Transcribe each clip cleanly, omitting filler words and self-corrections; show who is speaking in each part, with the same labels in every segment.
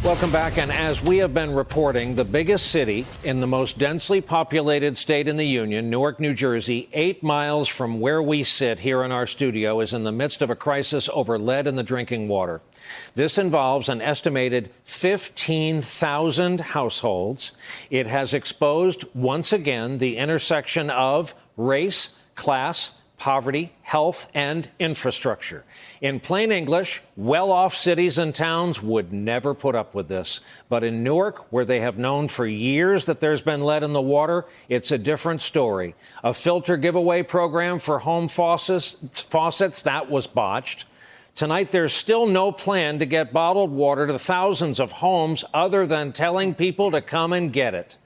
Speaker 1: Welcome back. And as we have been reporting, the biggest city in the most densely populated state in the Union, Newark, New Jersey, 8 miles from where we sit here in our studio, is in the midst of a crisis over lead in the drinking water. This involves an estimated 15,000 households. It has exposed, once again, the intersection of race, class, poverty, health, and infrastructure. In plain English, well-off cities and towns would never put up with this. But in Newark, where they have known for years that there's been lead in the water, it's a different story. A filter giveaway program for home faucets, that was botched. Tonight, there's still no plan to get bottled water to thousands of homes other than telling people to come and get it.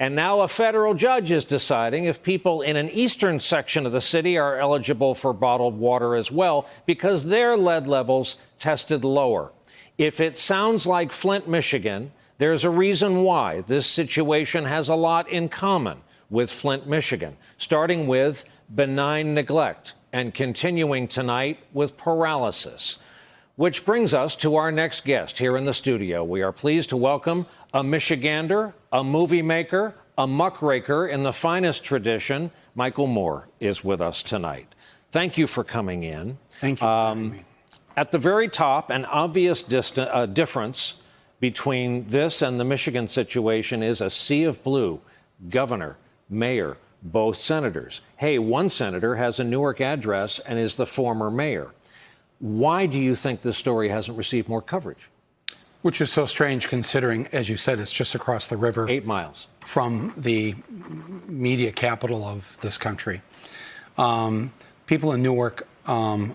Speaker 1: And now a federal judge is deciding if people in an eastern section of the city are eligible for bottled water as well, because their lead levels tested lower. If it sounds like Flint, Michigan, there's a reason why this situation has a lot in common with Flint, Michigan, starting with benign neglect and continuing tonight with paralysis. Which brings us to our next guest here in the studio. We are pleased to welcome a Michigander, a movie maker, a muckraker in the finest tradition. Michael Moore is with us tonight. Thank you for coming in.
Speaker 2: Thank you.
Speaker 1: At the very top, an obvious difference between this and the Michigan situation is a sea of blue. Governor, mayor, both senators. Hey, one senator has a Newark address and is the former mayor. Why do you think this story hasn't received more coverage?
Speaker 2: Which is so strange considering, as you said, it's just across the river.
Speaker 1: 8 miles.
Speaker 2: From the media capital of this country. People in Newark, I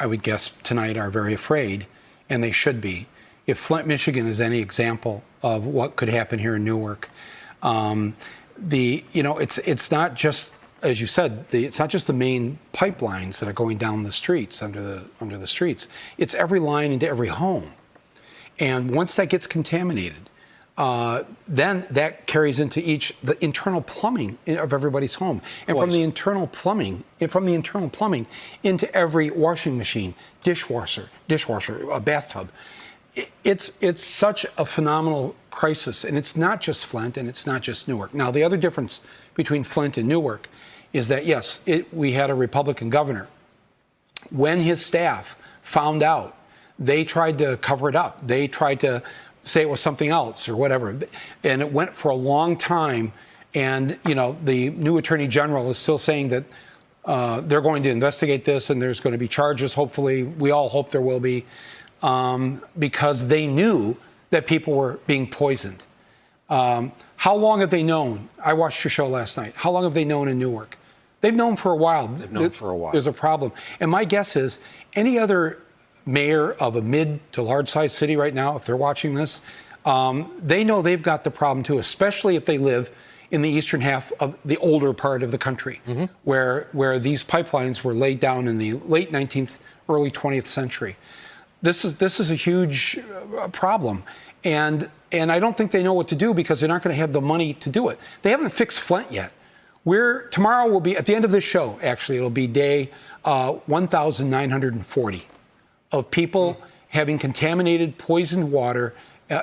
Speaker 2: would guess tonight, are very afraid, and they should be. If Flint, Michigan is any example of what could happen here in Newark, it's not just, as you said, it's not just the main pipelines that are going down the streets, under the streets. It's every line into every home. And once that gets contaminated, then that carries into the internal plumbing of everybody's home. And from the internal plumbing into every washing machine, dishwasher, a bathtub. It's such a phenomenal crisis. And it's not just Flint and it's not just Newark. Now, the other difference between Flint and Newark is that, yes, we had a Republican governor. When his staff found out, they tried to cover it up. They tried to say it was something else or whatever. And it went for a long time. And, the new attorney general is still saying that they're going to investigate this and there's going to be charges, hopefully. We all hope there will be, because they knew that people were being poisoned. How long have they known? I watched your show last night. How long have they known in Newark? They've known for a while.
Speaker 1: They've known for a while.
Speaker 2: There's a problem. And my guess is any other mayor of a mid to large size city right now, if they're watching this, they know they've got the problem too, especially if they live in the eastern half of the older part of the country, where these pipelines were laid down in the late 19th, early 20th century. This is a huge problem. And I don't think they know what to do because they're not going to have the money to do it. They haven't fixed Flint yet. Tomorrow will be, at the end of this show, actually, it'll be day 1,940 of people having contaminated, poisoned water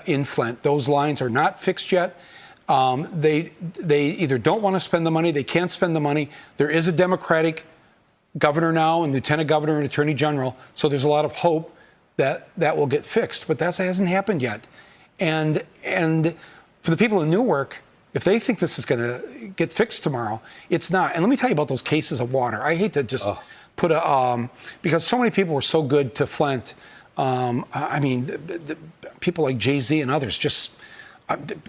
Speaker 2: in Flint. Those lines are not fixed yet. They either don't want to spend the money, they can't spend the money. There is a Democratic governor now and lieutenant governor and attorney general, so there's a lot of hope that will get fixed. But that hasn't happened yet. And for the people in Newark, if they think this is going to get fixed tomorrow, it's not. And let me tell you about those cases of water. I hate to just put because so many people were so good to Flint. The people like Jay-Z and others, just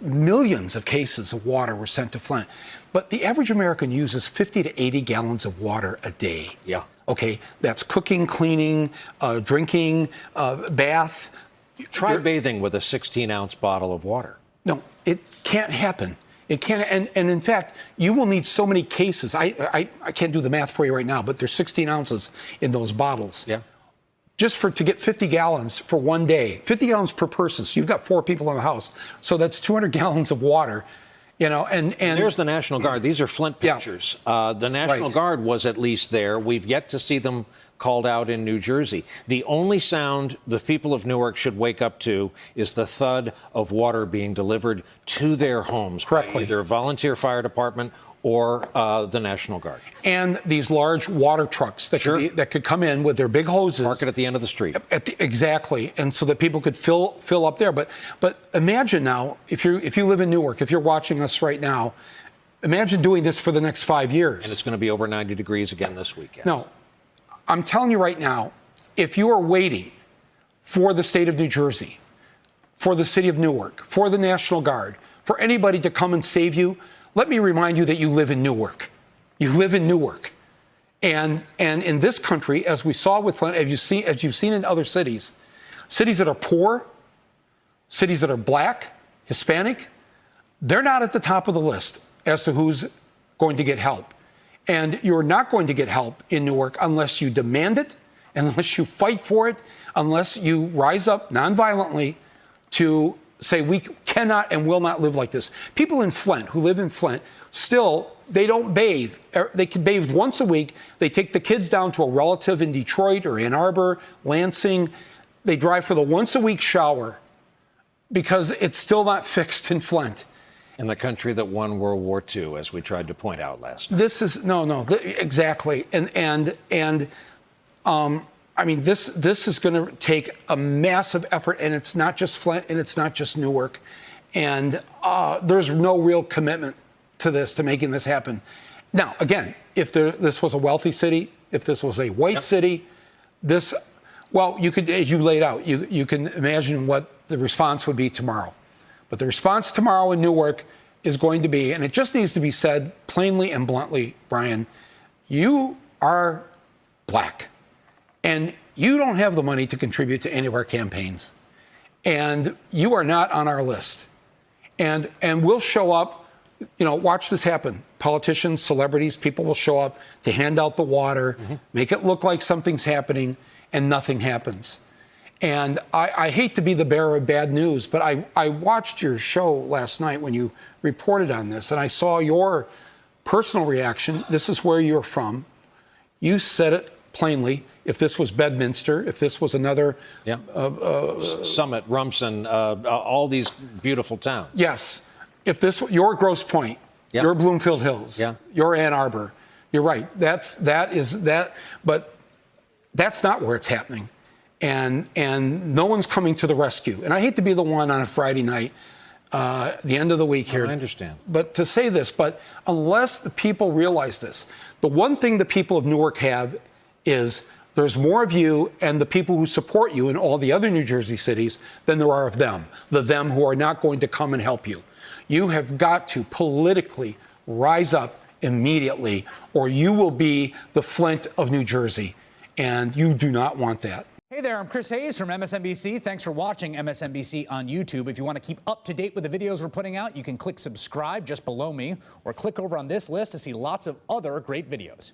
Speaker 2: millions of cases of water were sent to Flint. But the average American uses 50 to 80 gallons of water a day.
Speaker 1: Yeah.
Speaker 2: Okay, that's cooking, cleaning, drinking, bath.
Speaker 1: Try bathing with a 16-ounce bottle of water.
Speaker 2: No, it can't happen. It can't, and in fact, you will need so many cases. I can't do the math for you right now, but there's 16 ounces in those bottles.
Speaker 1: Yeah.
Speaker 2: Just to get 50 gallons for one day, 50 gallons per person. So you've got 4 people in the house. So that's 200 gallons of water, and
Speaker 1: there's the National Guard. These are Flint pictures. The National Guard was at least there. We've yet to see them called out in New Jersey. The only sound the people of Newark should wake up to is the thud of water being delivered to their homes.
Speaker 2: Correctly.
Speaker 1: By either a volunteer fire department or the National Guard.
Speaker 2: And these large water trucks that, that could come in with their big hoses.
Speaker 1: Park it at the end of the street.
Speaker 2: Exactly. And so that people could fill up there. But imagine now, if you live in Newark, if you're watching us right now, imagine doing this for the next 5 years.
Speaker 1: And it's going to be over 90 degrees again this weekend.
Speaker 2: No, I'm telling you right now, if you are waiting for the state of New Jersey, for the city of Newark, for the National Guard, for anybody to come and save you, let me remind you that you live in Newark. You live in Newark. And in this country, as we saw with Flint, as you've seen in other cities that are poor, cities that are black, Hispanic, they're not at the top of the list as to who's going to get help. And you're not going to get help in Newark unless you demand it, unless you fight for it, unless you rise up nonviolently to say we cannot and will not live like this. People in Flint, who live in Flint, still, they don't bathe. They can bathe once a week. They take the kids down to a relative in Detroit or Ann Arbor, Lansing. They drive for the once-a-week shower because it's still not fixed in Flint.
Speaker 1: In the country that won World War II, as we tried to point out last night.
Speaker 2: This is, exactly. I mean, this is going to take a massive effort, and it's not just Flint, and it's not just Newark, and there's no real commitment to this, to making this happen. Now, again, if this was a wealthy city, if this was a white city, you could, as you laid out, you can imagine what the response would be tomorrow. But the response tomorrow in Newark is going to be, and it just needs to be said plainly and bluntly, Brian, you are black. And you don't have the money to contribute to any of our campaigns. And you are not on our list. And we'll show up, watch this happen. Politicians, celebrities, people will show up to hand out the water, make it look like something's happening, and nothing happens. And I hate to be the bearer of bad news, but I watched your show last night when you reported on this, and I saw your personal reaction. This is where you're from. You said it plainly. If this was Bedminster, if this was another...
Speaker 1: Summit, Rumson, all these beautiful towns.
Speaker 2: Yes. If this were your Grosse Pointe, your Bloomfield Hills, your Ann Arbor, you're right. But that's not where it's happening. And no one's coming to the rescue. And I hate to be the one on a Friday night, the end of the week here.
Speaker 1: I understand.
Speaker 2: But to say this, but unless the people realize this, the one thing the people of Newark have is there's more of you and the people who support you in all the other New Jersey cities than there are of them, the them who are not going to come and help you. You have got to politically rise up immediately, or you will be the Flint of New Jersey, and you do not want that.
Speaker 3: Hey there, I'm Chris Hayes from MSNBC. Thanks for watching MSNBC on YouTube. If you want to keep up to date with the videos we're putting out, you can click subscribe just below me, or click over on this list to see lots of other great videos.